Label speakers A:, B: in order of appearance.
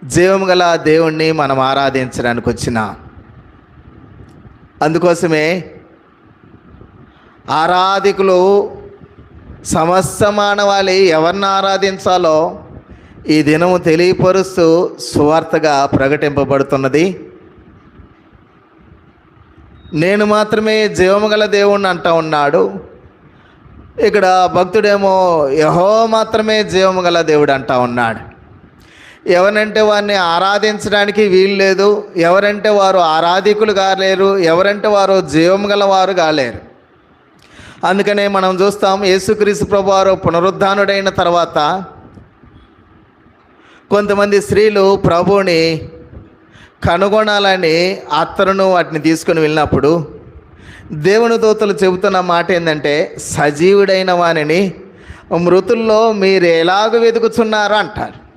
A: జీవం గల దేవుణ్ణి మనం ఆరాధించడానికి వచ్చినాం. అందుకోసమే ఆరాధికులు సమస్త మానవాళి ఎవరిని ఆరాధించాలో ఈ దినము తెలియపరుస్తూ సువార్తగా ప్రకటింపబడుతున్నది. నేను మాత్రమే జీవము గల దేవుణ్ణి అంటూ ఉన్నాడు. ఇక్కడ భక్తుడేమో యెహోవా మాత్రమే జీవము గల దేవుడు అంటూ ఉన్నాడు. ఎవరంటే వారిని ఆరాధించడానికి వీలు లేదు, ఎవరంటే వారు ఆరాధికులు కాలేరు, ఎవరంటే వారు జీవం గల వారు కాలేరు. అందుకనే మనం చూస్తాం, యేసుక్రీస్తు ప్రభువారు పునరుద్ధానుడైన తర్వాత కొంతమంది స్త్రీలు ప్రభువుని కనుగొనాలని అత్తరును వాటిని తీసుకుని వెళ్ళినప్పుడు దేవుని దూతలు చెబుతున్న మాట ఏంటంటే, సజీవుడైన వానిని మృతుల్లో మీరు ఎలాగ వెతుకుతున్నారో అంటారు.